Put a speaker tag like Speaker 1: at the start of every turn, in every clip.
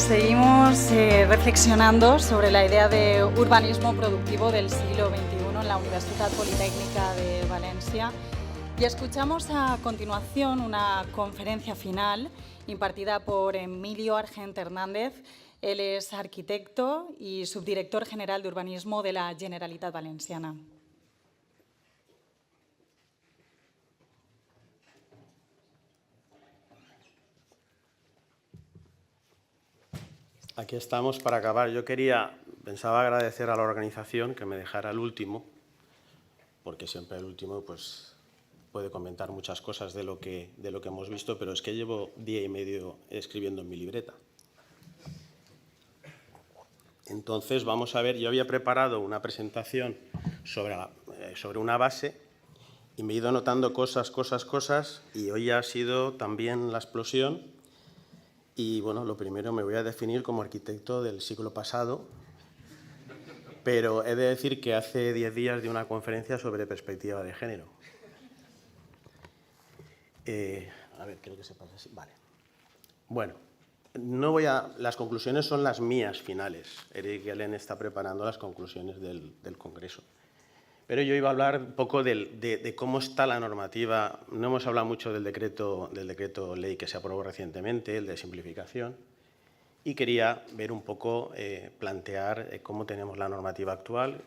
Speaker 1: Seguimos reflexionando sobre la idea de urbanismo productivo del siglo XXI en la Universitat Politécnica de Valencia y escuchamos a continuación una conferencia final impartida por Emilio Argent Hernández. Él es arquitecto y subdirector general de urbanismo de la Generalitat Valenciana.
Speaker 2: Aquí estamos para acabar. Yo pensaba agradecer a la organización que me dejara el último, porque siempre el último pues, puede comentar muchas cosas de lo que hemos visto, pero es que llevo día y medio escribiendo en mi libreta. Entonces, vamos a ver, yo había preparado una presentación sobre una base y me he ido notando cosas, y hoy ha sido también la explosión. Y, bueno, lo primero me voy a definir como arquitecto del siglo pasado, pero he de decir que hace 10 días di una conferencia sobre perspectiva de género. A ver, creo que se pasa así. Vale. Bueno, las conclusiones son las mías finales. Eric Gelen está preparando las conclusiones del Congreso. Pero yo iba a hablar un poco de cómo está la normativa. No hemos hablado mucho del decreto ley que se aprobó recientemente, el de simplificación, y quería ver un poco, plantear cómo tenemos la normativa actual.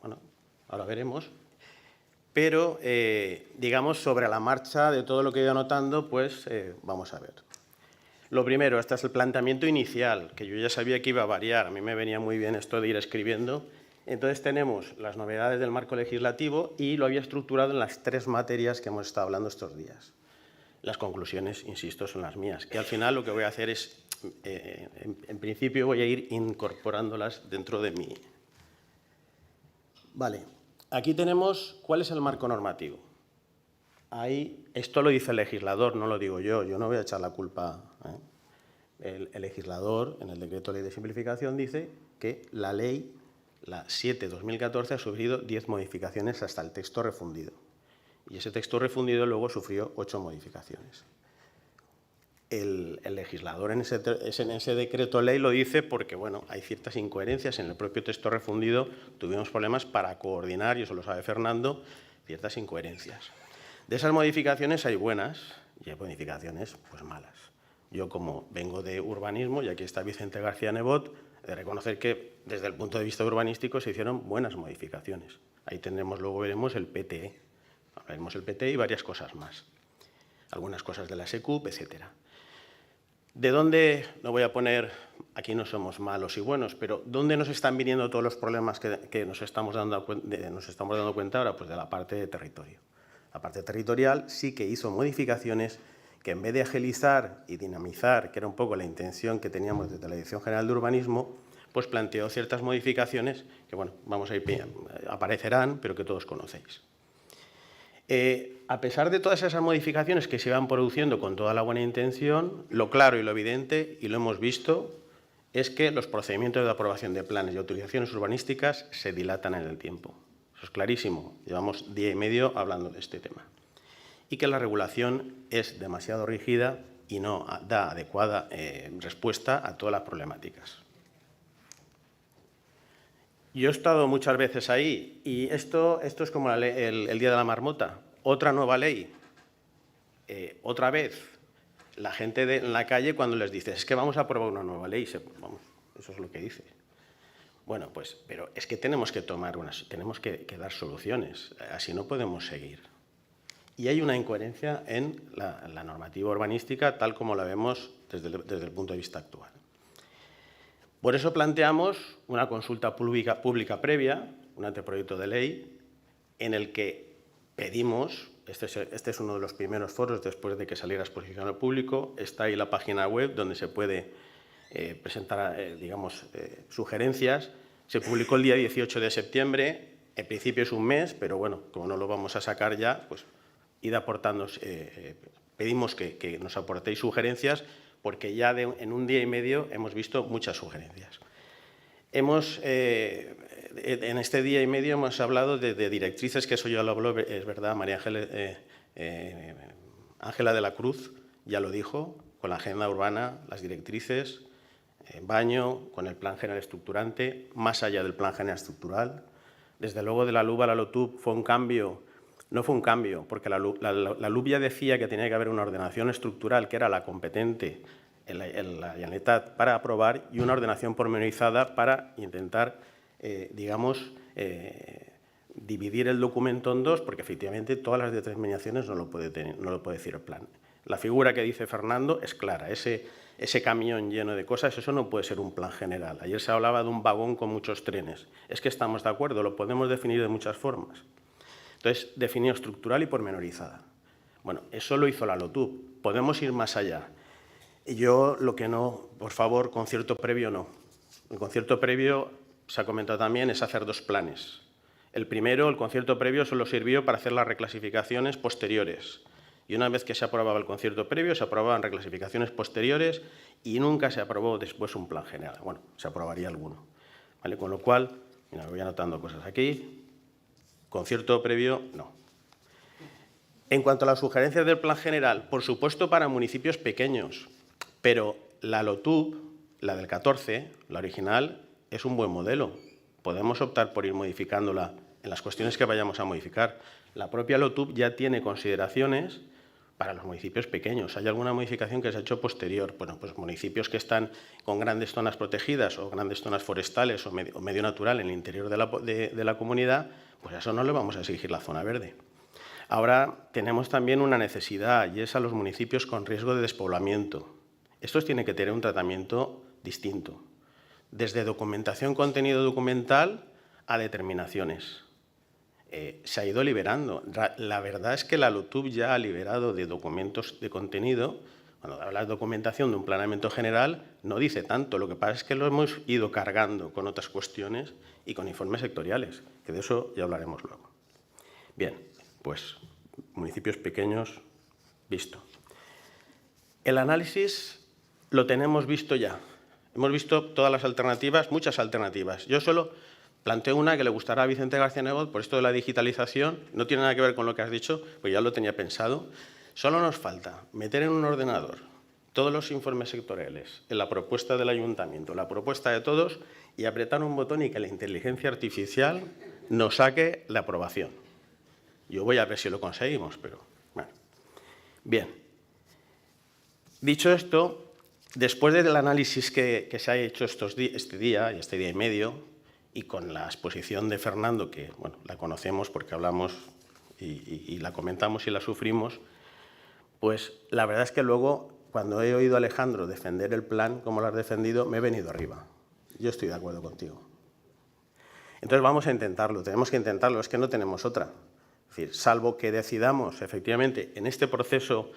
Speaker 2: Bueno, ahora veremos. Pero, digamos, sobre la marcha de todo lo que he ido anotando, pues vamos a ver. Lo primero, este es el planteamiento inicial, que yo ya sabía que iba a variar. A mí me venía muy bien esto de ir escribiendo. Entonces tenemos las novedades del marco legislativo y lo había estructurado en las 3 materias que hemos estado hablando estos días. Las conclusiones, insisto, son las mías, que al final lo que voy a hacer es, en principio voy a ir incorporándolas dentro de mí. Vale, aquí tenemos cuál es el marco normativo. Esto lo dice el legislador, no lo digo yo no voy a echar la culpa. El legislador, en el decreto ley de simplificación, dice que la ley, la 7/2014, ha sufrido 10 modificaciones hasta el texto refundido. Y ese texto refundido luego sufrió 8 modificaciones. El legislador en ese decreto ley lo dice porque, bueno, hay ciertas incoherencias en el propio texto refundido. Tuvimos problemas para coordinar, y eso lo sabe Fernando, ciertas incoherencias. De esas modificaciones hay buenas y hay modificaciones pues malas. Yo, como vengo de urbanismo, y aquí está Vicente García Nebot, he de reconocer que desde el punto de vista urbanístico se hicieron buenas modificaciones. Ahí luego veremos el PTE. Veremos el PTE y varias cosas más. Algunas cosas de la SECUP, etcétera. ¿De dónde, no voy a poner, aquí no somos malos y buenos, pero dónde nos están viniendo todos los problemas que nos estamos dando cuenta ahora? Pues de la parte de territorio. La parte territorial sí que hizo modificaciones que, en vez de agilizar y dinamizar, que era un poco la intención que teníamos desde la Dirección General de Urbanismo, pues planteó ciertas modificaciones que, bueno, aparecerán, pero que todos conocéis. A pesar de todas esas modificaciones que se iban produciendo con toda la buena intención, lo claro y lo evidente, y lo hemos visto, es que los procedimientos de aprobación de planes y autorizaciones urbanísticas se dilatan en el tiempo. Eso es clarísimo. Llevamos día y medio hablando de este tema. Y que la regulación es demasiado rígida y no da adecuada respuesta a todas las problemáticas. Yo he estado muchas veces ahí y esto es como el Día de la Marmota. Otra nueva ley. Otra vez, la gente en la calle, cuando les dices es que vamos a aprobar una nueva ley, vamos, eso es lo que dice. Bueno, pues, pero es que tenemos que dar soluciones, así no podemos seguir. Y hay una incoherencia en la normativa urbanística tal como la vemos desde el punto de vista actual. Por eso planteamos una consulta pública previa, un anteproyecto de ley, en el que pedimos, este es uno de los primeros foros después de que saliera a exposición al público, está ahí la página web donde se puede presentar, sugerencias. Se publicó el día 18 de septiembre, en principio es un mes, pero bueno, como no lo vamos a sacar ya, pues id aportando, pedimos que nos aportéis sugerencias, porque ya en un día y medio hemos visto muchas sugerencias. En este día y medio hemos hablado de directrices, que eso ya lo habló, es verdad, María Ángela de la Cruz ya lo dijo, con la agenda urbana, las directrices, baño, con el plan general estructurante, más allá del plan general estructural. Desde luego, de la LUB a la LOTUB fue un cambio, no fue un cambio, porque la LUB ya decía que tenía que haber una ordenación estructural, que era la competente en la Generalitat para aprobar, y una ordenación pormenorizada para intentar, dividir el documento en dos, porque efectivamente todas las determinaciones no lo puede decir el plan. La figura que dice Fernando es clara, ese camión lleno de cosas, eso no puede ser un plan general. Ayer se hablaba de un vagón con muchos trenes. Es que estamos de acuerdo, lo podemos definir de muchas formas. Entonces, definió estructural y pormenorizada. Bueno, eso lo hizo la LOTUB. Podemos ir más allá. Y yo lo que no, por favor, concierto previo no. El concierto previo, se ha comentado también, es hacer dos planes. El primero, el concierto previo, solo sirvió para hacer las reclasificaciones posteriores. Y una vez que se aprobaba el concierto previo, se aprobaban reclasificaciones posteriores y nunca se aprobó después un plan general. Bueno, se aprobaría alguno. ¿Vale? Con lo cual, mira, voy anotando cosas aquí. Concierto previo, no. En cuanto a las sugerencias del plan general, por supuesto para municipios pequeños, pero la LOTUB, la del 14, la original, es un buen modelo. Podemos optar por ir modificándola en las cuestiones que vayamos a modificar. La propia LOTUB ya tiene consideraciones para los municipios pequeños. ¿Hay alguna modificación que se ha hecho posterior? Bueno, pues municipios que están con grandes zonas protegidas o grandes zonas forestales o medio natural en el interior de la comunidad, pues a eso no le vamos a exigir la zona verde. Ahora tenemos también una necesidad, y es a los municipios con riesgo de despoblamiento. Estos tienen que tener un tratamiento distinto, desde documentación, contenido documental, a determinaciones. Se ha ido liberando. La verdad es que la LOTUB ya ha liberado de documentos de contenido. Cuando habla de documentación de un planeamiento general, no dice tanto. Lo que pasa es que lo hemos ido cargando con otras cuestiones y con informes sectoriales, que de eso ya hablaremos luego. Bien, pues municipios pequeños, visto. El análisis lo tenemos visto ya. Hemos visto todas las alternativas, muchas alternativas. Yo solo planteo una que le gustará a Vicente García Nebot por esto de la digitalización. No tiene nada que ver con lo que has dicho, pues ya lo tenía pensado. Solo nos falta meter en un ordenador todos los informes sectoriales, en la propuesta del ayuntamiento, la propuesta de todos, y apretar un botón y que la inteligencia artificial nos saque la aprobación. Yo voy a ver si lo conseguimos, pero bueno. Bien. Dicho esto, después del análisis que se ha hecho este día y medio, y con la exposición de Fernando, que bueno, la conocemos porque hablamos y la comentamos y la sufrimos, pues la verdad es que luego, cuando he oído a Alejandro defender el plan como lo has defendido, me he venido arriba. Yo estoy de acuerdo contigo. Entonces vamos a intentarlo, tenemos que intentarlo, es que no tenemos otra. Es decir, salvo que decidamos, efectivamente, en este proceso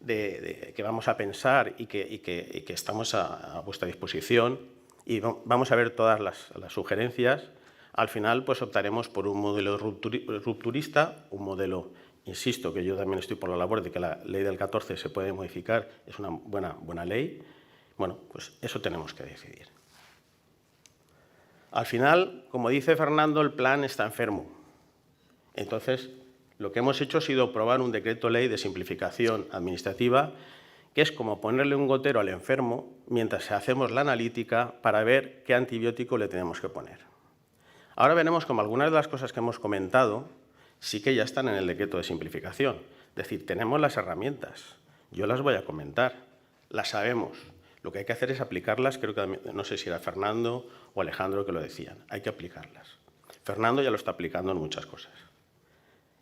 Speaker 2: que vamos a pensar y que estamos a vuestra disposición, y vamos a ver todas las sugerencias. Al final, pues optaremos por un modelo rupturista, un modelo, insisto, que yo también estoy por la labor de que la ley del 14 se puede modificar, es una buena ley. Bueno, pues eso tenemos que decidir. Al final, como dice Fernando, el plan está enfermo. Entonces, lo que hemos hecho ha sido aprobar un decreto ley de simplificación administrativa, que es como ponerle un gotero al enfermo mientras hacemos la analítica para ver qué antibiótico le tenemos que poner. Ahora veremos como algunas de las cosas que hemos comentado sí que ya están en el decreto de simplificación. Es decir, tenemos las herramientas. Yo las voy a comentar, las sabemos. Lo que hay que hacer es aplicarlas, creo que no sé si era Fernando o Alejandro que lo decían, hay que aplicarlas. Fernando ya lo está aplicando en muchas cosas.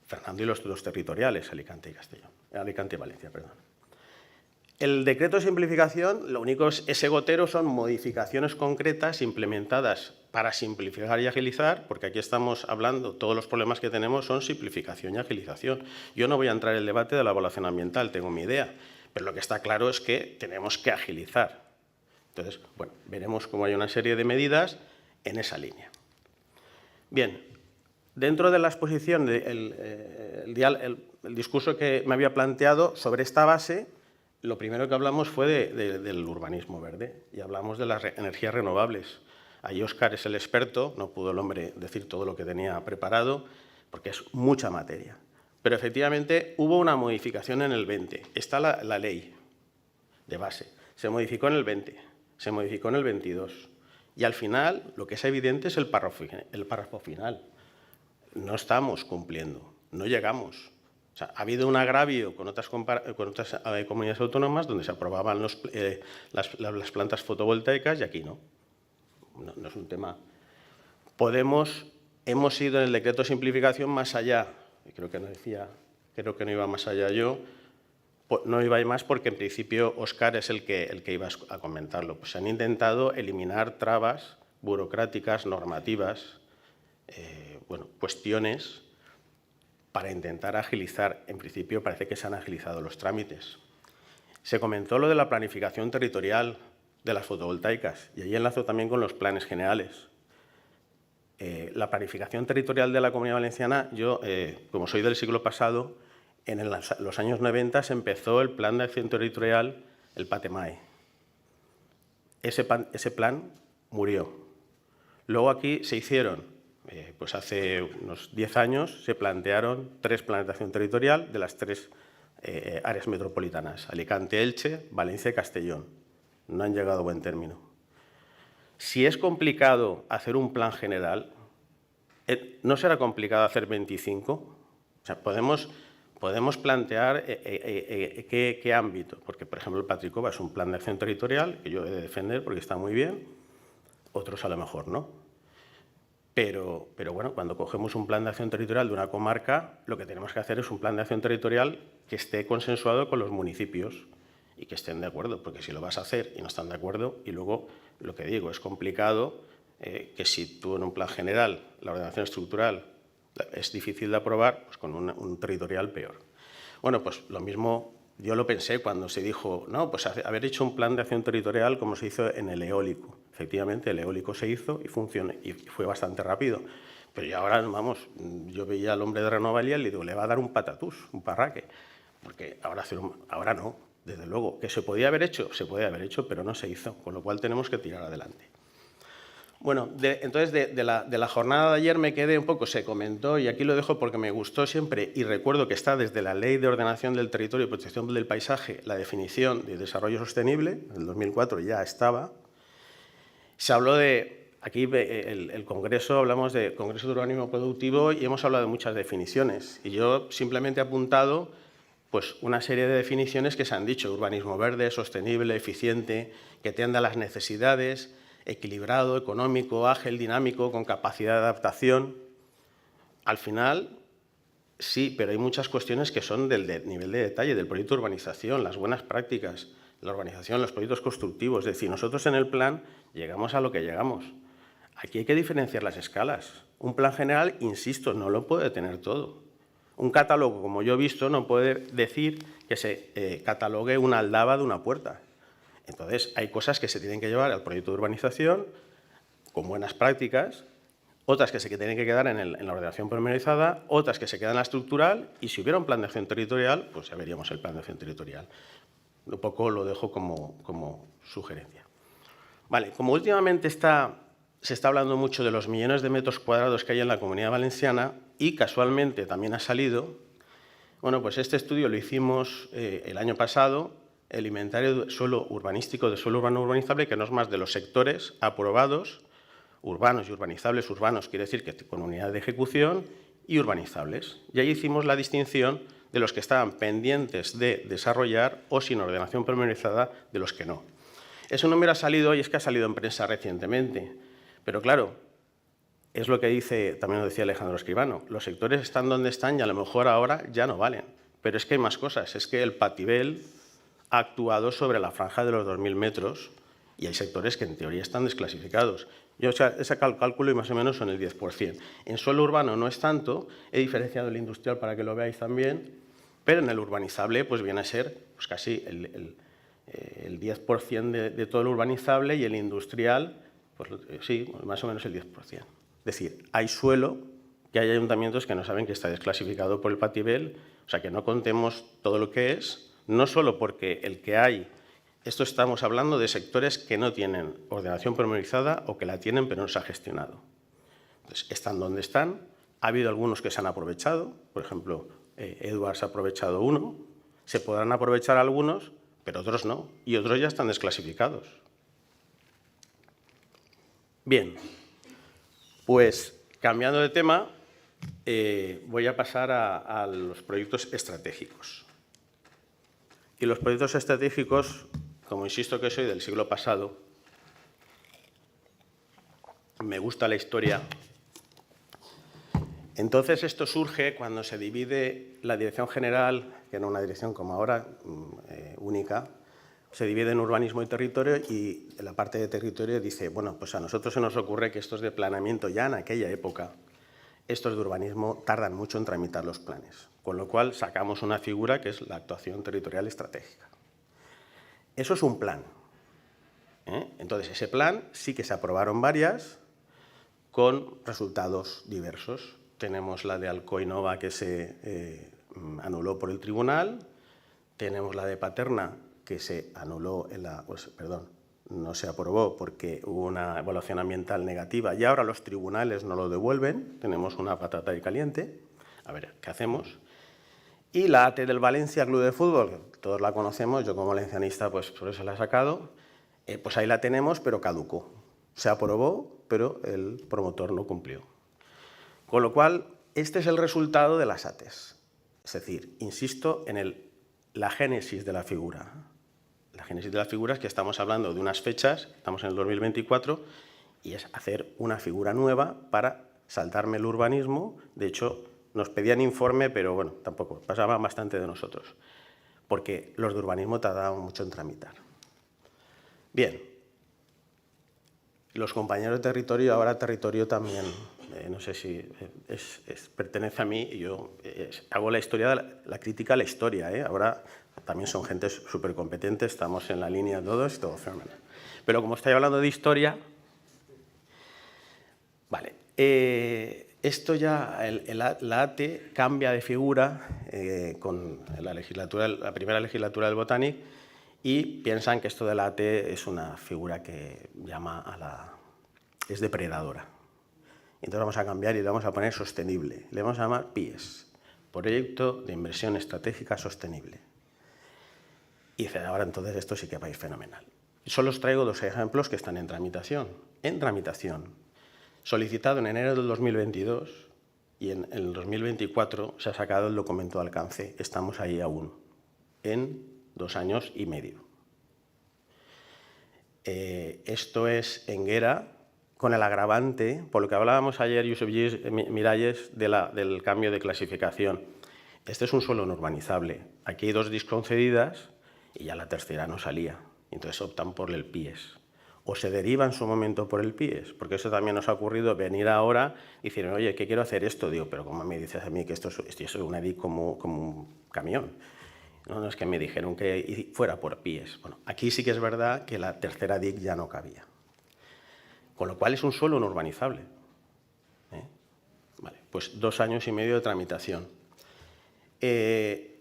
Speaker 2: Fernando y los dos territoriales, Alicante y Valencia, perdón. El decreto de simplificación, lo único es ese gotero son modificaciones concretas implementadas para simplificar y agilizar, porque aquí estamos hablando, todos los problemas que tenemos son simplificación y agilización. Yo no voy a entrar en el debate de la evaluación ambiental, tengo mi idea, pero lo que está claro es que tenemos que agilizar. Entonces, bueno, veremos cómo hay una serie de medidas en esa línea. Bien, dentro de la exposición, el discurso que me había planteado sobre esta base, lo primero que hablamos fue del urbanismo verde y hablamos de las energías renovables. Ahí Óscar es el experto, no pudo el hombre decir todo lo que tenía preparado porque es mucha materia. Pero efectivamente hubo una modificación en el 20. Está la ley de base. Se modificó en el 20. se modificó en el 22. Y al final, lo que es evidente es el párrafo final. No estamos cumpliendo, no llegamos. O sea, ha habido un agravio con otras comunidades autónomas donde se aprobaban las plantas fotovoltaicas y aquí no. No es un tema. Hemos ido en el decreto de simplificación más allá. Y creo que no iba más allá yo. No iba más porque en principio Óscar es el que iba a comentarlo. Pues se han intentado eliminar trabas burocráticas, normativas, cuestiones para intentar agilizar. En principio parece que se han agilizado los trámites. Se comentó lo de la planificación territorial de las fotovoltaicas y ahí enlazo también con los planes generales. La planificación territorial de la Comunidad Valenciana, yo, como soy del siglo pasado, en los años 90 se empezó el Plan de Acción Territorial, el PATEMAE. Ese plan murió. Luego aquí se hicieron, pues hace unos 10 años, se plantearon 3 planes de acción territorial de las 3 áreas metropolitanas, Alicante, Elche, Valencia y Castellón. No han llegado a buen término. Si es complicado hacer un plan general, ¿no será complicado hacer 25? O sea, podemos plantear qué ámbito, porque, por ejemplo, el Patricova es un plan de acción territorial que yo he de defender porque está muy bien, otros a lo mejor no. Pero bueno, cuando cogemos un plan de acción territorial de una comarca, lo que tenemos que hacer es un plan de acción territorial que esté consensuado con los municipios y que estén de acuerdo, porque si lo vas a hacer y no están de acuerdo, y luego, lo que digo, es complicado que si tú en un plan general, la ordenación estructural es difícil de aprobar, pues con un territorial peor. Bueno, pues lo mismo yo lo pensé cuando se dijo, no, pues haber hecho un plan de acción territorial como se hizo en el eólico. Efectivamente, el eólico se hizo y funcionó y fue bastante rápido. Pero ya ahora, vamos, yo veía al hombre de Renovalia y le digo, le va a dar un patatús, un parraque. Porque ahora no, desde luego. ¿Que se podía haber hecho? Se podía haber hecho, pero no se hizo, con lo cual tenemos que tirar adelante. Bueno, entonces de la jornada de ayer me quedé un poco, se comentó, y aquí lo dejo porque me gustó siempre, y recuerdo que está desde la Ley de Ordenación del Territorio y Protección del Paisaje, la definición de desarrollo sostenible, en el 2004 ya estaba. Se habló de, aquí el Congreso, hablamos de Congreso de Urbanismo Productivo y hemos hablado de muchas definiciones. Y yo simplemente he apuntado pues, una serie de definiciones que se han dicho, urbanismo verde, sostenible, eficiente, que atienda a las necesidades, equilibrado, económico, ágil, dinámico, con capacidad de adaptación. Al final, sí, pero hay muchas cuestiones que son del nivel de detalle del proyecto de urbanización, las buenas prácticas, la urbanización, los proyectos constructivos. Es decir, nosotros en el plan llegamos a lo que llegamos. Aquí hay que diferenciar las escalas. Un plan general, insisto, no lo puede tener todo. Un catálogo, como yo he visto, no puede decir que se catalogue una aldaba de una puerta. Entonces, hay cosas que se tienen que llevar al proyecto de urbanización con buenas prácticas, otras que se tienen que quedar en la ordenación pormenorizada, otras que se quedan en la estructural, y si hubiera un plan de acción territorial, pues ya veríamos el plan de acción territorial. Un poco lo dejo como sugerencia. Vale, como últimamente se está hablando mucho de los millones de metros cuadrados que hay en la Comunidad Valenciana y casualmente también ha salido, bueno, pues este estudio lo hicimos el año pasado, el inventario de suelo urbanístico, de suelo urbano urbanizable, que no es más de los sectores aprobados, urbanos y urbanizables. Urbanos quiere decir que con unidad de ejecución y urbanizables. Y ahí hicimos la distinción de los que estaban pendientes de desarrollar o sin ordenación pormenorizada de los que no. Ese número ha salido y es que ha salido en prensa recientemente. Pero claro, es lo que dice, también lo decía Alejandro Escribano, los sectores están donde están y a lo mejor ahora ya no valen. Pero es que hay más cosas, es que el Patibel ha actuado sobre la franja de los 2.000 metros y hay sectores que en teoría están desclasificados. Yo he sacado el cálculo y más o menos son el 10%. En suelo urbano no es tanto, he diferenciado el industrial para que lo veáis también, pero en el urbanizable pues viene a ser pues, casi el 10% de todo el urbanizable y el industrial, pues sí, más o menos el 10%. Es decir, hay suelo que hay ayuntamientos que no saben que está desclasificado por el Patibel, o sea que no contemos todo lo que es, no solo porque el que hay, esto estamos hablando de sectores que no tienen ordenación pormenorizada o que la tienen pero no se ha gestionado. Entonces, están donde están, ha habido algunos que se han aprovechado, por ejemplo, Edwards ha aprovechado uno, se podrán aprovechar algunos, pero otros no, y otros ya están desclasificados. Bien, pues cambiando de tema, voy a pasar a los proyectos estratégicos. Y los proyectos estratégicos, como insisto que soy del siglo pasado, me gusta la historia. Entonces esto surge cuando se divide la dirección general, que era una dirección como ahora, única, se divide en urbanismo y territorio, y la parte de territorio dice, bueno, pues a nosotros se nos ocurre que estos de planeamiento ya en aquella época, estos de urbanismo tardan mucho en tramitar los planes, con lo cual sacamos una figura que es la actuación territorial estratégica. Eso es un plan. Entonces, ese plan sí que se aprobaron varias con resultados diversos. Tenemos la de Alcoy-Nova que se anuló por el tribunal, tenemos la de Paterna que se anuló no se aprobó porque hubo una evaluación ambiental negativa y ahora los tribunales no lo devuelven, tenemos una patata de caliente, a ver, ¿qué hacemos? Y la AT del Valencia Club de Fútbol, todos la conocemos, yo como valencianista pues por eso la he sacado, pues ahí la tenemos pero caducó, se aprobó pero el promotor no cumplió. Con lo cual, este es el resultado de las ATEs, es decir, insisto en la génesis de la figura. La génesis de la figura es que estamos hablando de unas fechas, estamos en el 2024, y es hacer una figura nueva para saltarme el urbanismo. De hecho, nos pedían informe, pero bueno, tampoco, pasaba bastante de nosotros, porque los de urbanismo tardaban mucho en tramitar. Bien, los compañeros de territorio, ahora territorio también, no sé si pertenece a mí, y yo hago la historia, la crítica a la historia, ahora también son gente súper competente, estamos en la línea todos, todo fenomenal. Pero como estoy hablando de historia, vale, esto ya, la ATE cambia de figura con la primera legislatura del Botanic y piensan que esto de la ATE es una figura que es depredadora. Entonces vamos a cambiar y le vamos a poner sostenible. Le vamos a llamar PIES, Proyecto de Inversión Estratégica Sostenible. Y dice, ahora entonces esto sí que va a ir fenomenal. Solo os traigo dos ejemplos que están en tramitación. En tramitación, solicitado en enero del 2022 y en el 2024 se ha sacado el documento de alcance. Estamos ahí aún, en 2 años y medio. Esto es Enguera, con el agravante, por lo que hablábamos ayer, Josep Miralles, del cambio de clasificación. Este es un suelo no urbanizable. Aquí hay 2 DICs concedidas y ya la tercera no salía. Entonces optan por el PIES. O se deriva en su momento por el PIES, porque eso también nos ha ocurrido venir ahora y decir, oye, ¿qué quiero hacer esto? Digo, pero ¿cómo me dices a mí que esto es una DIC como un camión? No, es que me dijeron que fuera por PIES. Bueno, aquí sí que es verdad que la tercera DIC ya no cabía. Con lo cual es un suelo no urbanizable. Vale, pues 2 años y medio de tramitación.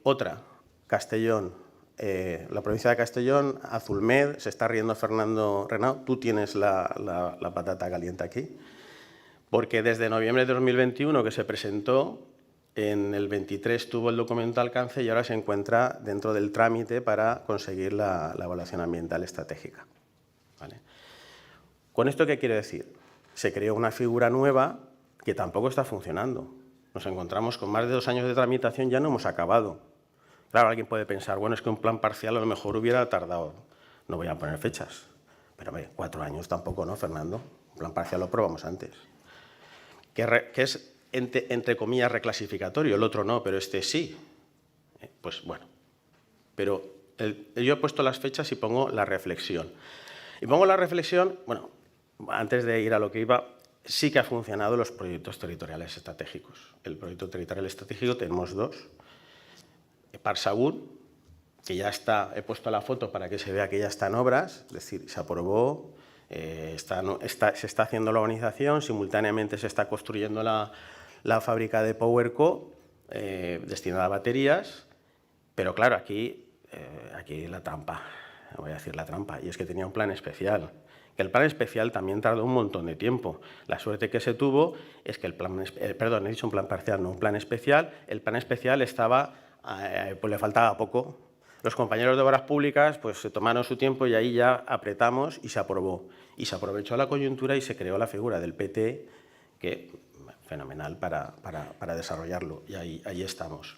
Speaker 2: Otra, Castellón. La provincia de Castellón, Azulmed, se está riendo Fernando Renau, tú tienes la patata caliente aquí, porque desde noviembre de 2021 que se presentó, en el 23 tuvo el documento de alcance y ahora se encuentra dentro del trámite para conseguir la evaluación ambiental estratégica. ¿Vale? ¿Con esto qué quiere decir? Se creó una figura nueva que tampoco está funcionando. Nos encontramos con más de 2 años de tramitación, ya no hemos acabado. Claro, alguien puede pensar, bueno, es que un plan parcial a lo mejor hubiera tardado. No voy a poner fechas, pero 4 años tampoco, ¿no, Fernando? Un plan parcial lo aprobamos antes. Que es, entre comillas, reclasificatorio, el otro no, pero este sí. Pues bueno, pero yo he puesto las fechas y pongo la reflexión. Y pongo la reflexión, bueno, antes de ir a lo que iba, sí que ha funcionado los proyectos territoriales estratégicos. El proyecto territorial estratégico tenemos 2. Parsagún, que ya está, he puesto la foto para que se vea que ya está en obras, es decir, se aprobó, se está haciendo la urbanización, simultáneamente se está construyendo la fábrica de PowerCo destinada a baterías, pero claro, aquí la trampa, voy a decir la trampa, y es que tenía un plan especial. Que el plan especial también tardó un montón de tiempo. La suerte que se tuvo es que el plan, perdón, he dicho un plan parcial, no un plan especial, el plan especial estaba, pues le faltaba poco Los compañeros de Obras Públicas pues, se tomaron su tiempo y ahí ya apretamos y se aprobó. Y se aprovechó la coyuntura y se creó la figura del PT, que fenomenal para desarrollarlo. Y ahí estamos.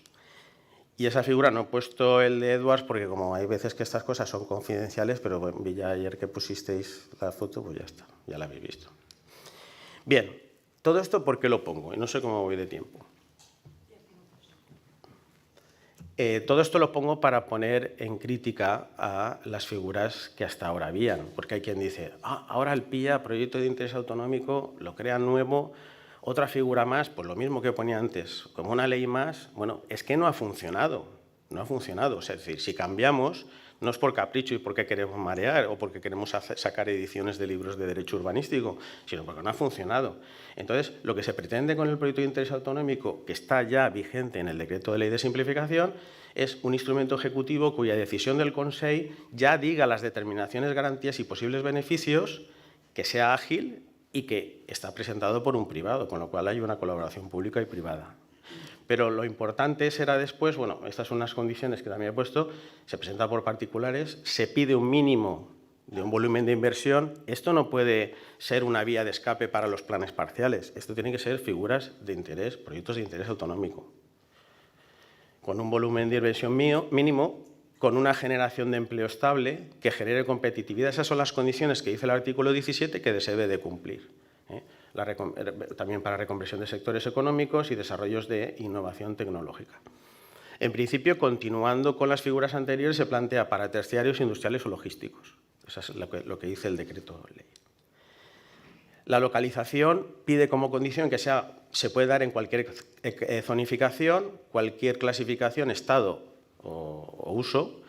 Speaker 2: Y esa figura no he puesto el de Edwards porque como hay veces que estas cosas son confidenciales, pero bueno, vi ya ayer que pusisteis la foto, pues ya está, ya la habéis visto. Bien, todo esto ¿por qué lo pongo? Y no sé cómo voy de tiempo. Todo esto lo pongo para poner en crítica a las figuras que hasta ahora habían, porque hay quien dice, ahora el PIA, Proyecto de Interés Autonómico, lo crean nuevo, otra figura más, pues lo mismo que ponía antes, como una ley más. Bueno, es que no ha funcionado, no ha funcionado. Es decir, si cambiamos, no es por capricho y porque queremos marear o porque queremos sacar ediciones de libros de derecho urbanístico, sino porque no ha funcionado. Entonces, lo que se pretende con el proyecto de interés autonómico, que está ya vigente en el decreto de ley de simplificación, es un instrumento ejecutivo cuya decisión del Consejo ya diga las determinaciones, garantías y posibles beneficios, que sea ágil y que está presentado por un privado, con lo cual hay una colaboración pública y privada. Pero lo importante será después, bueno, estas son unas condiciones que también he puesto, se presenta por particulares, se pide un mínimo de un volumen de inversión. Esto no puede ser una vía de escape para los planes parciales, esto tiene que ser figuras de interés, proyectos de interés autonómico, con un volumen de inversión mínimo, con una generación de empleo estable que genere competitividad. Esas son las condiciones que dice el artículo 17 que se debe de cumplir. También para reconversión de sectores económicos y desarrollos de innovación tecnológica. En principio, continuando con las figuras anteriores, se plantea para terciarios industriales o logísticos. Eso es lo que dice el decreto de ley. La localización pide como condición que se puede dar en cualquier zonificación, cualquier clasificación, estado o uso.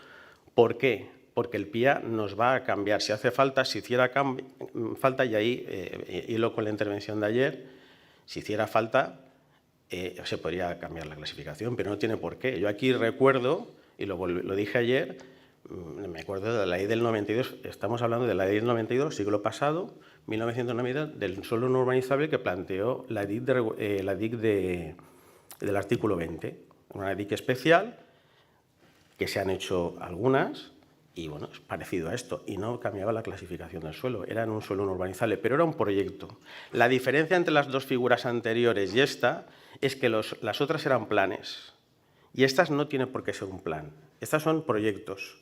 Speaker 2: ¿Por qué? Porque el PIA nos va a cambiar. Si hace falta, si hiciera falta, y ahí hilo con la intervención de ayer, si hiciera falta, se podría cambiar la clasificación, pero no tiene por qué. Yo aquí recuerdo, y lo dije ayer, me acuerdo de la ley del 92, estamos hablando de la ley del 92, siglo pasado, 1992, del suelo no urbanizable que planteó la DIC, del artículo 20, una DIC especial, que se han hecho algunas, y bueno, es parecido a esto, y no cambiaba la clasificación del suelo, era en un suelo no urbanizable, pero era un proyecto. La diferencia entre las dos figuras anteriores y esta es que las otras eran planes, y estas no tienen por qué ser un plan, estas son proyectos,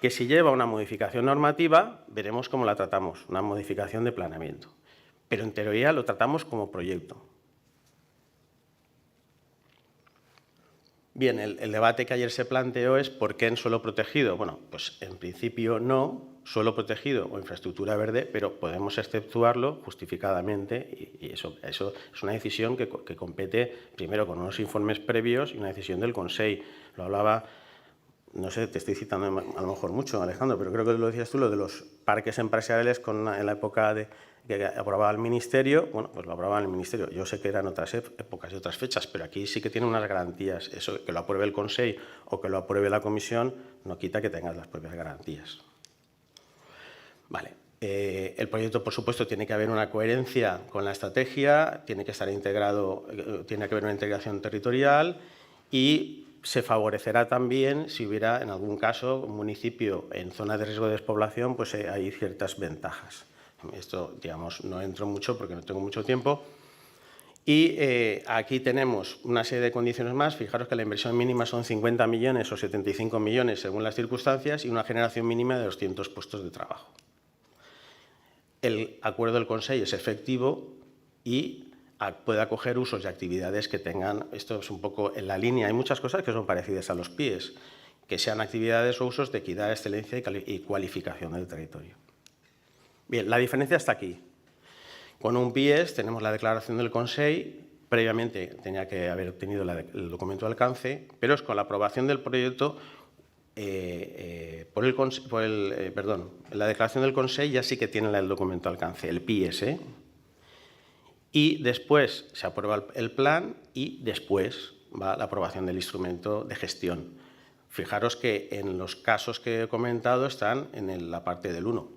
Speaker 2: que si lleva una modificación normativa, veremos cómo la tratamos, una modificación de planeamiento, pero en teoría lo tratamos como proyecto. Bien, el debate que ayer se planteó es ¿por qué en suelo protegido? Bueno, pues en principio no, suelo protegido o infraestructura verde, pero podemos exceptuarlo justificadamente y eso es una decisión que compete primero con unos informes previos y una decisión del Consejo. Lo hablaba, no sé, te estoy citando a lo mejor mucho, Alejandro, pero creo que lo decías tú, lo de los parques empresariales en la época que aprobaba el Ministerio. Bueno, pues lo aprobaba el Ministerio. Yo sé que eran otras épocas y otras fechas, pero aquí sí que tiene unas garantías. Eso, que lo apruebe el Consejo o que lo apruebe la Comisión, no quita que tengas las propias garantías. Vale. El proyecto, por supuesto, tiene que haber una coherencia con la estrategia, tiene que estar integrado, tiene que haber una integración territorial y se favorecerá también si hubiera, en algún caso, un municipio en zona de riesgo de despoblación, pues hay ciertas ventajas. Esto, digamos, no entro mucho porque no tengo mucho tiempo. Y aquí tenemos una serie de condiciones más. Fijaros que la inversión mínima son 50 millones o 75 millones según las circunstancias y una generación mínima de 200 puestos de trabajo. El acuerdo del Consejo es efectivo y puede acoger usos y actividades que tengan, esto es un poco en la línea, hay muchas cosas que son parecidas a los PIEs, que sean actividades o usos de equidad, excelencia y cualificación del territorio. Bien, la diferencia está aquí. Con un PIEs tenemos la declaración del Consejo, previamente tenía que haber obtenido el documento de alcance, pero es con la aprobación del proyecto, la declaración del Consejo ya sí que tiene el documento de alcance, el PIEs, y después se aprueba el plan y después va la aprobación del instrumento de gestión. Fijaros que en los casos que he comentado están en la parte del 1.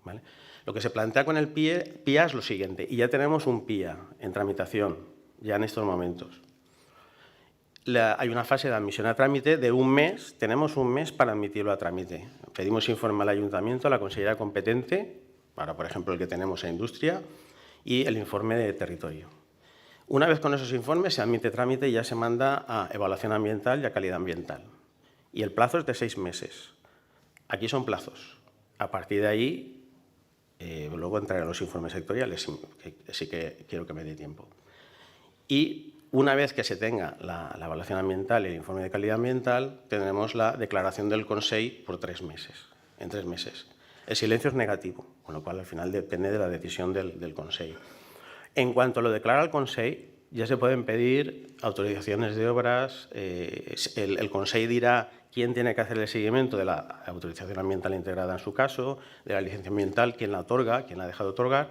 Speaker 2: ¿Vale? Lo que se plantea con el PIA es lo siguiente, y ya tenemos un PIA en tramitación, ya en estos momentos. hay una fase de admisión a trámite de un mes. Tenemos un mes para admitirlo a trámite. Pedimos informe al ayuntamiento, a la consejería competente, para, por ejemplo, el que tenemos en industria, y el informe de territorio. Una vez con esos informes se admite trámite y ya se manda a evaluación ambiental y a calidad ambiental. Y el plazo es de 6 meses. Aquí son plazos. A partir de ahí, luego entraré a los informes sectoriales, que sí que quiero que me dé tiempo. Y una vez que se tenga la evaluación ambiental y el informe de calidad ambiental, tendremos la declaración del Consell por 3 meses, en 3 meses. El silencio es negativo, con lo cual al final depende de la decisión del Consell. En cuanto lo declara el Consell, ya se pueden pedir autorizaciones de obras, el Consell dirá quién tiene que hacer el seguimiento de la autorización ambiental integrada en su caso, de la licencia ambiental, quién la otorga, quién la ha dejado otorgar,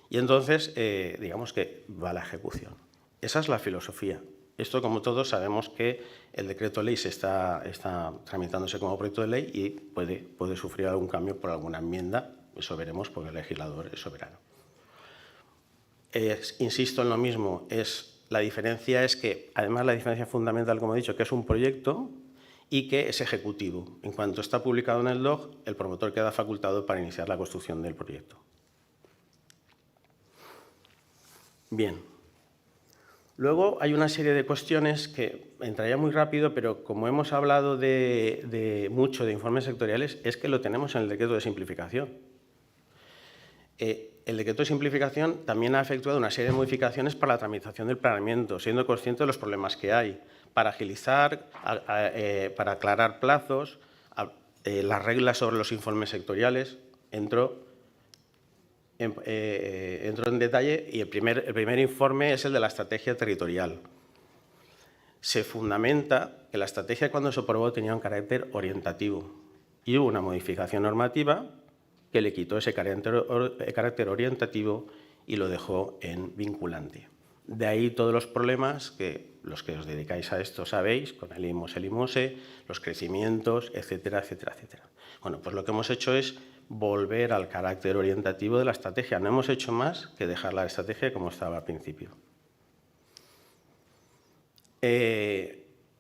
Speaker 2: y entonces digamos que va a la ejecución. Esa es la filosofía. Esto, como todos, sabemos que el decreto ley está tramitándose como proyecto de ley y puede sufrir algún cambio por alguna enmienda. Eso veremos porque el legislador es soberano. Insisto en lo mismo, la diferencia es que, además la diferencia fundamental, como he dicho, que es un proyecto y que es ejecutivo. En cuanto está publicado en el DOC, el promotor queda facultado para iniciar la construcción del proyecto. Bien. Luego hay una serie de cuestiones que entraría muy rápido, pero como hemos hablado mucho de informes sectoriales, es que lo tenemos en el decreto de simplificación. El decreto de simplificación también ha efectuado una serie de modificaciones para la tramitación del planeamiento, siendo consciente de los problemas que hay, para agilizar, para aclarar plazos, las reglas sobre los informes sectoriales. Entro en detalle y el primer informe es el de la estrategia territorial. Se fundamenta que la estrategia, cuando se aprobó, tenía un carácter orientativo y hubo una modificación normativa que le quitó ese carácter orientativo y lo dejó en vinculante. De ahí todos los problemas que los que os dedicáis a esto sabéis, con el IMOS, el IMOSE, los crecimientos, etcétera, etcétera, etcétera. Bueno, pues lo que hemos hecho es volver al carácter orientativo de la estrategia. No hemos hecho más que dejar la estrategia como estaba al principio.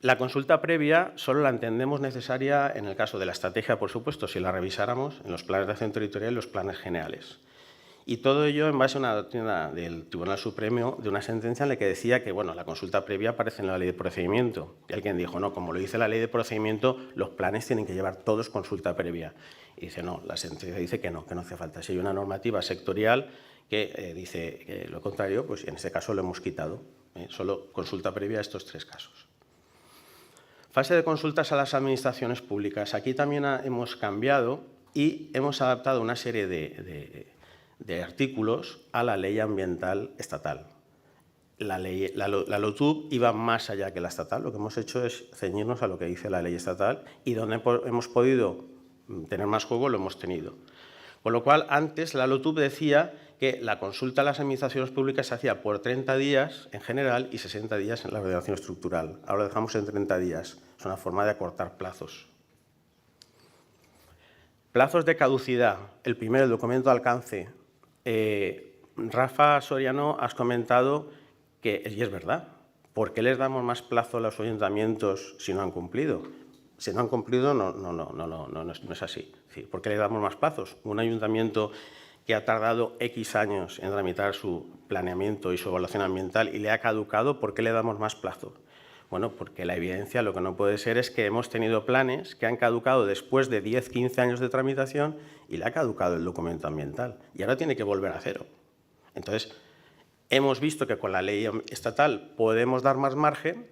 Speaker 2: La consulta previa solo la entendemos necesaria en el caso de la estrategia, por supuesto, si la revisáramos en los planes de acción territorial y los planes generales. Y todo ello en base a una doctrina del Tribunal Supremo, de una sentencia en la que decía que la consulta previa aparece en la ley de procedimiento. Y alguien dijo, no, como lo dice la ley de procedimiento, los planes tienen que llevar todos consulta previa. Y dice, no, la sentencia dice que no hace falta. Si hay una normativa sectorial que dice lo contrario, pues en este caso lo hemos quitado. Solo consulta previa a estos 3 casos. Fase de consultas a las administraciones públicas. Aquí también hemos cambiado y hemos adaptado una serie de artículos a la ley ambiental estatal. La LOTUB iba más allá que la estatal. Lo que hemos hecho es ceñirnos a lo que dice la ley estatal y donde hemos podido tener más juego lo hemos tenido. Con lo cual, antes la LOTUB decía que la consulta a las administraciones públicas se hacía por 30 días en general y 60 días en la ordenación estructural. Ahora lo dejamos en 30 días. Es una forma de acortar plazos. Plazos de caducidad. El primero, el documento de alcance. Rafa Soriano, has comentado que, y es verdad, ¿por qué les damos más plazo a los ayuntamientos si no han cumplido? Si no han cumplido, no es así. ¿Por qué le damos más plazos? Un ayuntamiento que ha tardado X años en tramitar su planeamiento y su evaluación ambiental y le ha caducado, ¿por qué le damos más plazo? Bueno, porque la evidencia lo que no puede ser es que hemos tenido planes que han caducado después de 10, 15 años de tramitación y le ha caducado el documento ambiental y ahora tiene que volver a cero. Entonces, hemos visto que con la ley estatal podemos dar más margen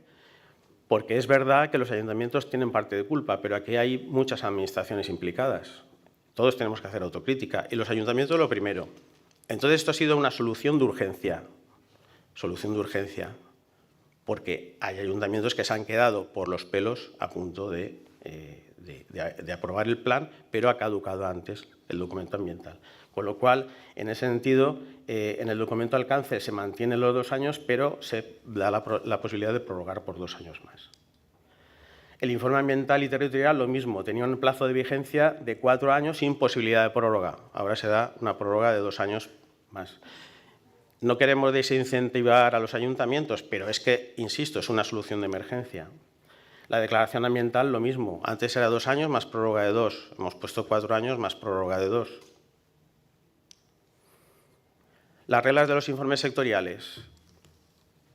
Speaker 2: porque es verdad que los ayuntamientos tienen parte de culpa, pero aquí hay muchas administraciones implicadas. Todos tenemos que hacer autocrítica y los ayuntamientos lo primero. Entonces, esto ha sido una solución de urgencia. Solución de urgencia. Porque hay ayuntamientos que se han quedado por los pelos a punto de aprobar el plan, pero ha caducado antes el documento ambiental. Con lo cual, en ese sentido, en el documento de alcance se mantienen los 2 años, pero se da la posibilidad de prorrogar por 2 años más. El informe ambiental y territorial, lo mismo, tenía un plazo de vigencia de 4 años sin posibilidad de prórroga. Ahora se da una prórroga de 2 años más. No queremos desincentivar a los ayuntamientos, pero es que, insisto, es una solución de emergencia. La declaración ambiental, lo mismo. Antes era 2 años más prórroga de 2. Hemos puesto 4 años más prórroga de 2. Las reglas de los informes sectoriales.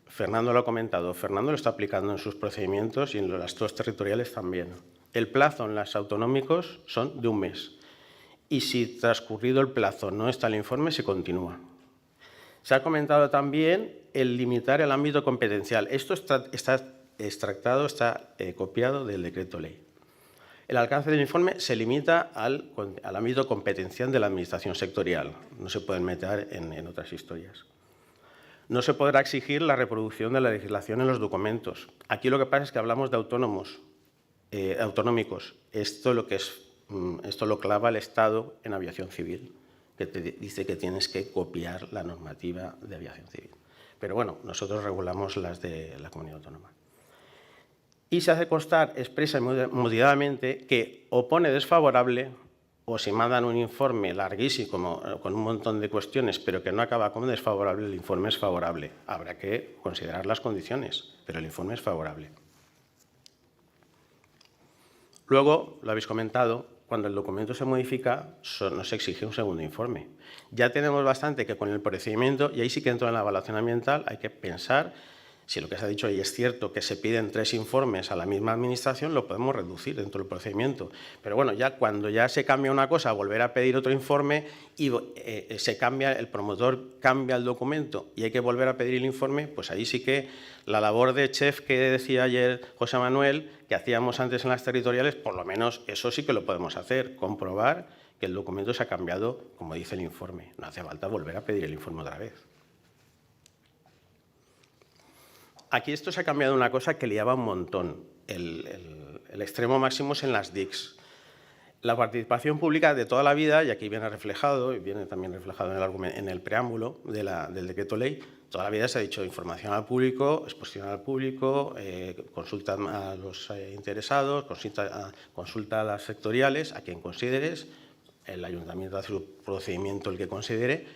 Speaker 2: Fernando lo ha comentado. Fernando lo está aplicando en sus procedimientos y en los actos territoriales también. El plazo en los autonómicos son de 1 mes. Y si transcurrido el plazo no está el informe, se continúa. Se ha comentado también el limitar el ámbito competencial. Esto está extractado, está copiado del decreto ley. El alcance del informe se limita al ámbito competencial de la administración sectorial. No se pueden meter en otras historias. No se podrá exigir la reproducción de la legislación en los documentos. Aquí lo que pasa es que hablamos de autonómicos. Esto lo clava el Estado en aviación civil, que te dice que tienes que copiar la normativa de aviación civil. Pero bueno, nosotros regulamos las de la comunidad autónoma. Y se hace constar expresa y motivadamente que o pone desfavorable o si mandan un informe larguísimo con un montón de cuestiones, pero que no acaba como desfavorable, el informe es favorable. Habrá que considerar las condiciones, pero el informe es favorable. Luego, lo habéis comentado, cuando el documento se modifica, no se exige un segundo informe. Ya tenemos bastante que con el procedimiento, y ahí sí que entra en la evaluación ambiental, hay que pensar si lo que se ha dicho ahí es cierto, que se piden 3 informes a la misma administración, lo podemos reducir dentro del procedimiento. Pero bueno, ya cuando ya se cambia una cosa, volver a pedir otro informe y el promotor cambia el documento y hay que volver a pedir el informe, pues ahí sí que la labor de chef que decía ayer José Manuel, que hacíamos antes en las territoriales, por lo menos eso sí que lo podemos hacer, comprobar que el documento se ha cambiado como dice el informe. No hace falta volver a pedir el informe otra vez. Aquí esto se ha cambiado una cosa que liaba un montón. El extremo máximo es en las DICs. La participación pública de toda la vida, y aquí viene reflejado, y viene también reflejado en el preámbulo del decreto ley, toda la vida se ha dicho información al público, exposición al público, consulta a los interesados, consulta a las sectoriales, a quien consideres, el ayuntamiento hace su procedimiento el que considere,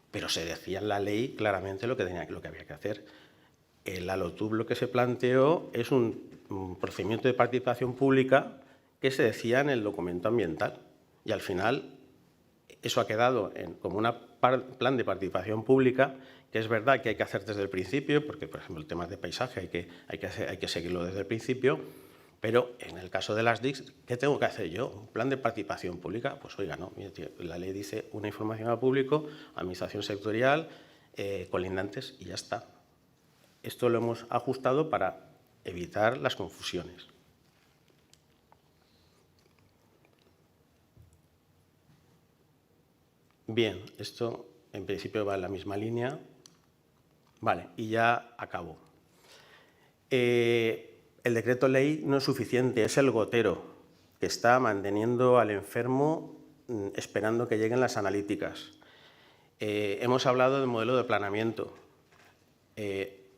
Speaker 2: pero se decía en la ley claramente lo que había que hacer. El ALOTUB lo que se planteó es un procedimiento de participación pública que se decía en el documento ambiental y al final eso ha quedado como un plan de participación pública que es verdad que hay que hacer desde el principio porque, por ejemplo, el tema de paisaje hay que seguirlo desde el principio, pero en el caso de las DICs, ¿qué tengo que hacer yo? ¿Un plan de participación pública? Pues oiga, no, la ley dice una información al público, administración sectorial, colindantes y ya está. Esto lo hemos ajustado para evitar las confusiones. Bien, esto en principio va en la misma línea. Vale, y ya acabo. El decreto ley no es suficiente, es el gotero que está manteniendo al enfermo esperando que lleguen las analíticas. Hemos hablado del modelo de planeamiento.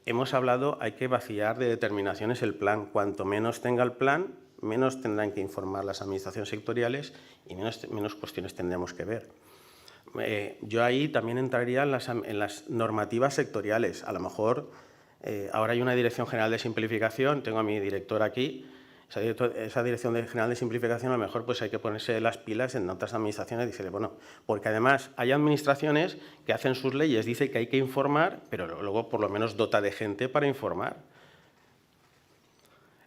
Speaker 2: Hemos hablado, hay que vaciar de determinaciones el plan. Cuanto menos tenga el plan, menos tendrán que informar las administraciones sectoriales y menos cuestiones tendremos que ver. Yo ahí también entraría en las normativas sectoriales. A lo mejor ahora hay una Dirección General de Simplificación, tengo a mi director aquí. Esa Dirección General de Simplificación a lo mejor pues hay que ponerse las pilas en otras administraciones y decirle, bueno, porque además hay administraciones que hacen sus leyes, dice que hay que informar, pero luego por lo menos dota de gente para informar.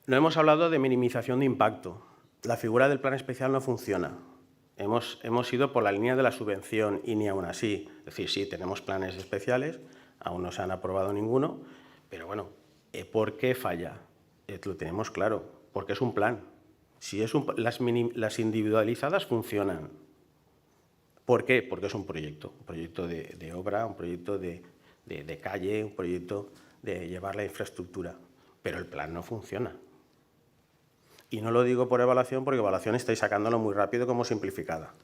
Speaker 2: No hemos hablado de minimización de impacto. La figura del plan especial no funciona. Hemos ido por la línea de la subvención y ni aún así. Es decir, sí, tenemos planes especiales, aún no se han aprobado ninguno, pero bueno, ¿por qué falla? Lo tenemos claro. Porque es un plan. Si las individualizadas funcionan. ¿Por qué? Porque es un proyecto de obra, un proyecto de calle, un proyecto de llevar la infraestructura. Pero el plan no funciona. Y no lo digo por evaluación, porque evaluación estáis sacándolo muy rápido como simplificada.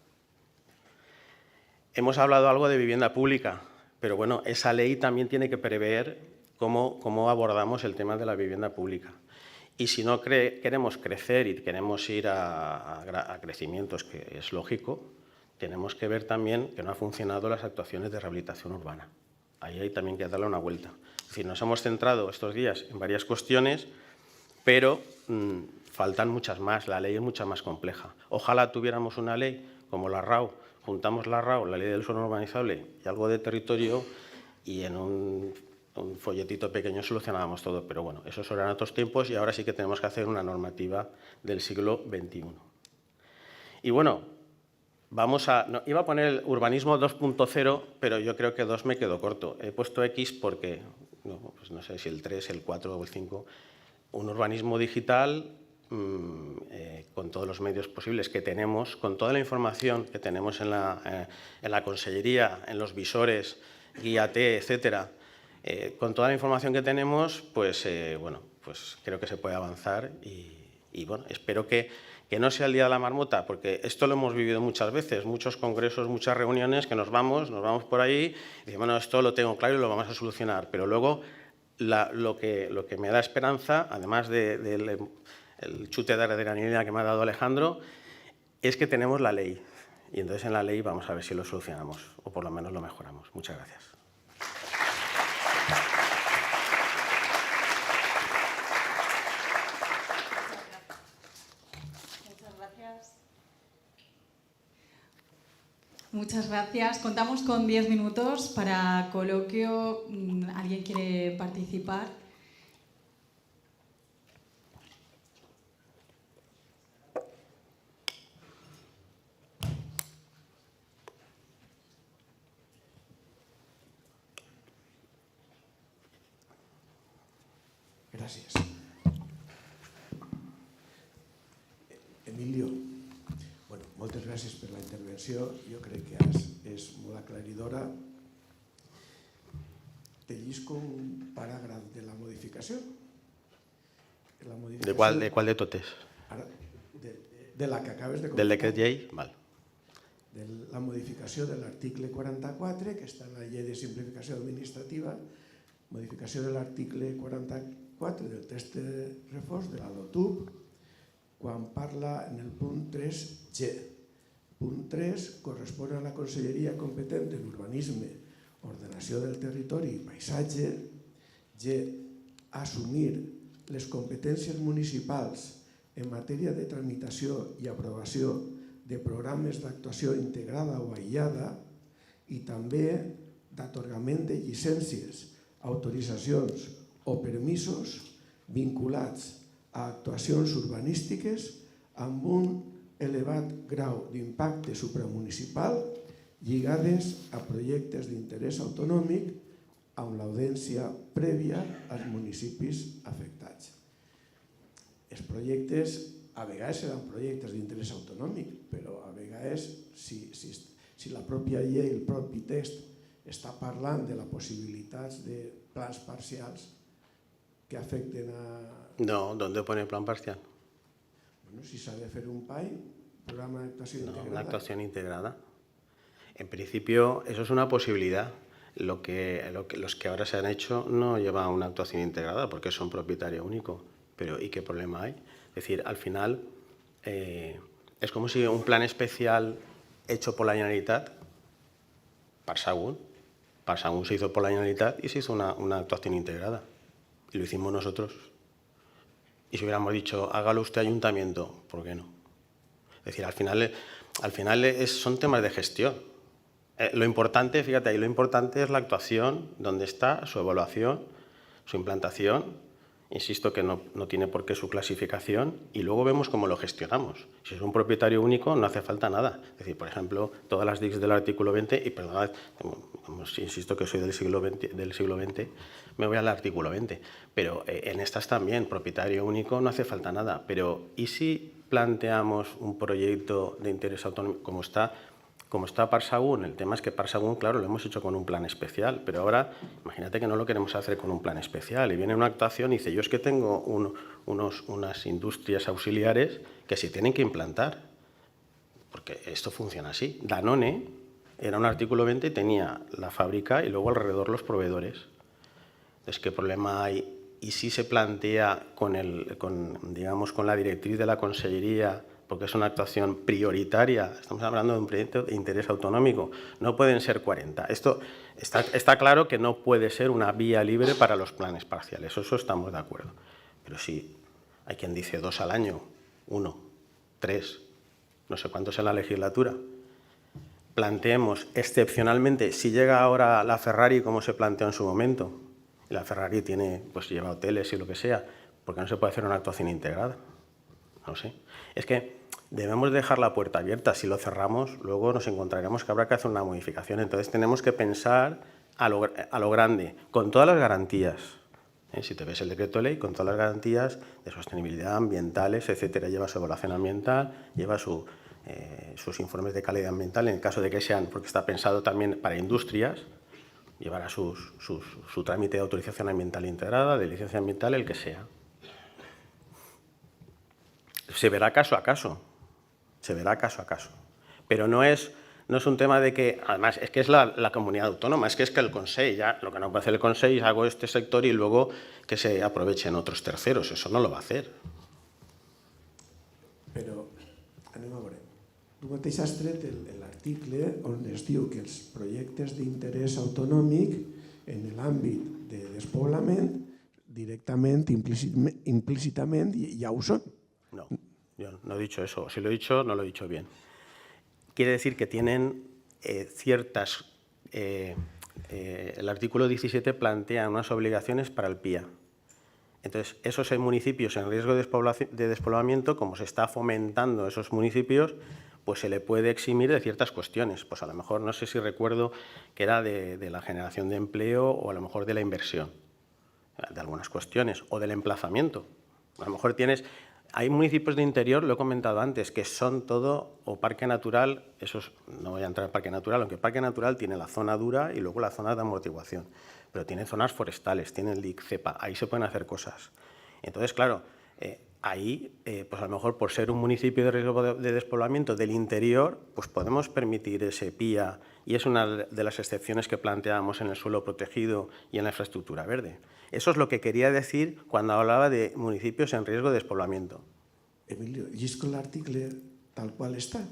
Speaker 2: Hemos hablado algo de vivienda pública, pero bueno, esa ley también tiene que prever cómo abordamos el tema de la vivienda pública. Y si no queremos crecer y queremos ir a crecimientos, que es lógico, tenemos que ver también que no han funcionado las actuaciones de rehabilitación urbana. ahí hay también que darle una vuelta. Es decir, nos hemos centrado estos días en varias cuestiones, pero faltan muchas más. La ley es mucho más compleja. Ojalá tuviéramos una ley como la RAU, juntamos la RAU, la Ley del Suelo Urbanizable y algo de territorio, y en un folletito pequeño solucionábamos todo. Pero bueno, esos eran otros tiempos y ahora sí que tenemos que hacer una normativa del siglo XXI. Y bueno, iba a poner el urbanismo 2.0, pero yo creo que 2 me quedó corto. He puesto X porque, pues no sé si el 3, el 4 o el 5. Un urbanismo digital con todos los medios posibles que tenemos, con toda la información que tenemos en la consellería, en los visores, guía-T, etcétera. Con toda la información que tenemos, pues creo que se puede avanzar y bueno, espero que no sea el día de la marmota, porque esto lo hemos vivido muchas veces, muchos congresos, muchas reuniones, que nos vamos por ahí y decimos, bueno, esto lo tengo claro y lo vamos a solucionar, pero luego lo que me da esperanza, además del chute de adrenalina que me ha dado Alejandro, es que tenemos la ley, y entonces en la ley vamos a ver si lo solucionamos, o por lo menos lo mejoramos. Muchas gracias.
Speaker 1: Muchas gracias. Contamos con 10 minutos para coloquio. ¿Alguien quiere participar?
Speaker 3: Gràcies. Emilio, bueno, moltes gràcies per la intervenció. Jo crec que és molt aclaridora. Te llisco un paràgraf de la modificació.
Speaker 2: ¿De cuál de totes?
Speaker 3: De la que acabes de comentar.
Speaker 2: ¿Del decret llei? Val.
Speaker 3: De la modificació de l'article 44, que està en la llei de simplificació administrativa, modificació de l'article 44 del text reforç de la LOTUB, quan parla en el punt 3G. Punt 3 correspon a la conselleria competent en urbanisme, ordenació del territori i paisatge. G. Assumir les competències municipals en matèria de tramitació i aprovació de programes d'actuació integrada o aïllada i també d'atorgament de llicències, autoritzacions o permisos vinculats a actuacions urbanístiques amb un elevat grau d'impacte supramunicipal lligades a projectes d'interès autonòmic amb l'audiència prèvia als municipis afectats. Els projectes a vegades seran projectes d'interès autonòmic, però a vegades si la pròpia llei, el propi text està parlant de la possibilitat de plans parcials que afecten a...
Speaker 2: No, ¿dónde pone plan parcial?
Speaker 3: Bueno, si s'ha de fer un PAI, programa de actuación integrada.
Speaker 2: No, una actuación integrada. En principio, eso es una posibilidad. Los que ahora se han hecho no llevan una actuación integrada porque son propietario único. Pero ¿y qué problema hay? Es decir, al final es como si un plan especial hecho por la Generalitat, Parsagún se hizo por la Generalitat y se hizo una actuación integrada. Y lo hicimos nosotros. Y si hubiéramos dicho, hágalo usted ayuntamiento, ¿por qué no? Es decir, al final son temas de gestión. Lo importante, fíjate ahí, lo importante es la actuación, dónde está, su evaluación, su implantación. Insisto que no tiene por qué su clasificación y luego vemos cómo lo gestionamos. Si es un propietario único no hace falta nada. Es decir, por ejemplo, todas las DICs del artículo 20, y perdonad, insisto que soy del siglo XX, me voy al artículo 20, pero en estas también, propietario único no hace falta nada. Pero ¿y si planteamos un proyecto de interés autonómico como está Parsagún? El tema es que Parsagún, claro, lo hemos hecho con un plan especial, pero ahora imagínate que no lo queremos hacer con un plan especial y viene una actuación y dice, yo es que tengo unas industrias auxiliares que se tienen que implantar, porque esto funciona así. Danone era un artículo 20 y tenía la fábrica y luego alrededor los proveedores. Entonces, ¿qué problema hay? Y si se plantea con la directriz de la consellería, porque es una actuación prioritaria. Estamos hablando de un proyecto de interés autonómico. No pueden ser 40. Esto está claro que no puede ser una vía libre para los planes parciales. Eso estamos de acuerdo. Pero sí, hay quien dice 2 al año, 1, 3, no sé cuántos en la legislatura. Planteemos excepcionalmente, si llega ahora la Ferrari como se planteó en su momento, y la Ferrari tiene, pues lleva hoteles y lo que sea, ¿por qué no se puede hacer una actuación integrada? No sé. Es que debemos dejar la puerta abierta. Si lo cerramos, luego nos encontraremos que habrá que hacer una modificación. Entonces tenemos que pensar a lo grande, con todas las garantías. Si te ves el decreto de ley, con todas las garantías de sostenibilidad, ambientales, etcétera. Lleva su evaluación ambiental, lleva sus informes de calidad ambiental, en el caso de que sean, porque está pensado también para industrias, llevará su trámite de autorización ambiental integrada, de licencia ambiental, el que sea. Se verá caso a caso, pero no es un tema de que, además, es que es la comunidad autónoma, es que el Consell, ya lo que no puede hacer el Consell es hago este sector y luego que se aprovechen otros terceros, eso no lo va a hacer.
Speaker 3: Però anem a veure. Tu mateix has tret l'article on es diu que els projectes d'interès autonòmic en l'àmbit de despoblament directament, implícitament, ja ho són.
Speaker 2: No, yo no he dicho eso. Si lo he dicho, no lo he dicho bien. Quiere decir que tienen ciertas... el artículo 17 plantea unas obligaciones para el PIA. Entonces, esos municipios en riesgo de despoblamiento, como se está fomentando esos municipios, pues se le puede eximir de ciertas cuestiones. Pues a lo mejor, no sé si recuerdo que era de la generación de empleo o a lo mejor de la inversión, de algunas cuestiones, o del emplazamiento. A lo mejor tienes... Hay municipios de interior, lo he comentado antes, que son todo o parque natural, no voy a entrar en parque natural, aunque parque natural tiene la zona dura y luego la zona de amortiguación, pero tiene zonas forestales, tiene el DIC, CEPA, ahí se pueden hacer cosas. Entonces, claro, ahí, pues a lo mejor por ser un municipio de riesgo de despoblamiento del interior, pues podemos permitir ese PIA, y es una de las excepciones que planteamos en el suelo protegido y en la infraestructura verde. Eso es lo que quería decir cuando hablaba de municipios en riesgo de despoblamiento.
Speaker 3: Emilio, llisco l'article tal qual està.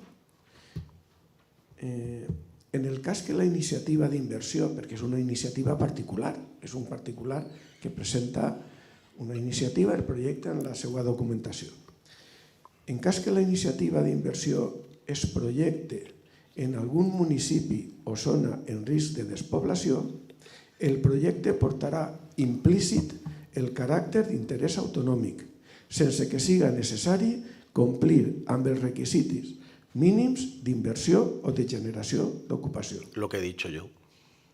Speaker 3: En el cas que la iniciativa d'inversió, perquè és una iniciativa particular, és un particular que presenta una iniciativa, el projecte en la seva documentació. En cas que la iniciativa d'inversió es projecte en algun municipi o zona en risc de despoblació, el projecte portarà implícit el caràcter d'interès autonòmic, sense que siga necessari complir amb els requisits mínims d'inversió o de generació d'ocupació.
Speaker 2: Lo que he dicho yo.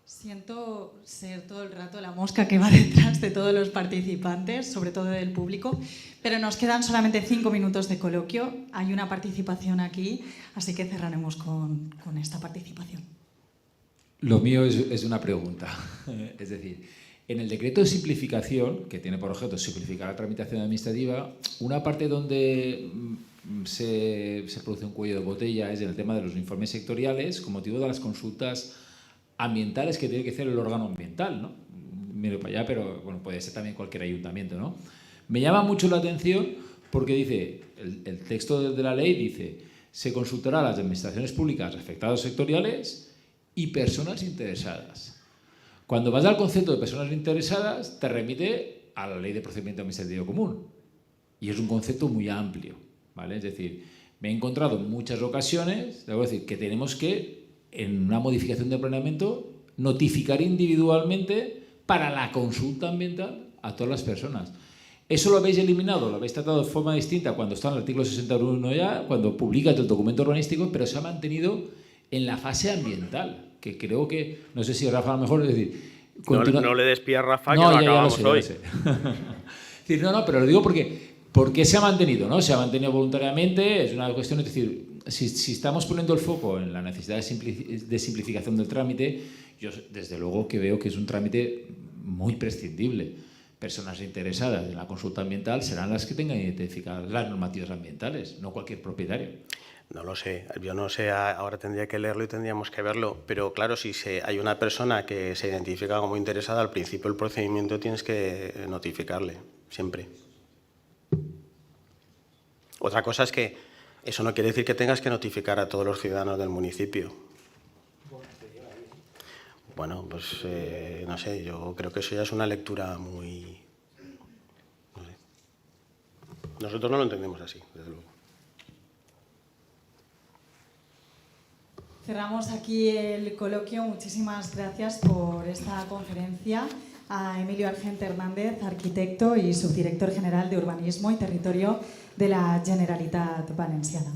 Speaker 1: Siento ser todo el rato la mosca que va detrás de todos los participantes, sobre todo del público, pero nos quedan solamente 5 minutos de coloquio. Hay una participación aquí, así que cerraremos con esta participación.
Speaker 4: Lo mío es una pregunta. Es decir, en el decreto de simplificación, que tiene por objeto simplificar la tramitación administrativa, una parte donde se produce un cuello de botella es en el tema de los informes sectoriales con motivo de las consultas ambientales que tiene que hacer el órgano ambiental, ¿no? Miro para allá, pero bueno, puede ser también cualquier ayuntamiento, ¿no? Me llama mucho la atención porque dice, el texto de la ley dice, se consultará a las administraciones públicas afectados sectoriales y personas interesadas. Cuando vas al concepto de personas interesadas, te remite a la ley de procedimiento administrativo común. Y es un concepto muy amplio, ¿vale? Es decir, me he encontrado en muchas ocasiones, debo decir, que tenemos que en una modificación de planeamiento, notificar individualmente para la consulta ambiental a todas las personas. ¿Eso lo habéis eliminado? ¿Lo habéis tratado de forma distinta cuando está en el artículo 61 ya, cuando publicas el documento urbanístico, pero se ha mantenido en la fase ambiental? Que creo que, no sé si Rafa a lo mejor, es decir...
Speaker 2: No le des pie a Rafa, que lo acabamos hoy.
Speaker 4: Es decir, no, pero lo digo porque ¿por qué se ha mantenido? ¿No? Se ha mantenido voluntariamente, es una cuestión, es decir, si estamos poniendo el foco en la necesidad de simplificación del trámite, yo desde luego que veo que es un trámite muy prescindible. Personas interesadas en la consulta ambiental serán las que tengan identificadas las normativas ambientales, no cualquier propietario.
Speaker 2: No lo sé, yo no sé, ahora tendría que leerlo y tendríamos que verlo, pero claro, si hay una persona que se identifica como interesada, al principio del procedimiento tienes que notificarle, siempre. Otra cosa es que Eso no quiere decir que tengas que notificar a todos los ciudadanos del municipio. Bueno, pues no sé, yo creo que eso ya es una lectura muy... No sé. Nosotros no lo entendemos así, desde luego.
Speaker 1: Cerramos aquí el coloquio. Muchísimas gracias por esta conferencia a Emilio Argente Hernández, arquitecto y subdirector general de Urbanismo y Territorio de la Generalitat Valenciana.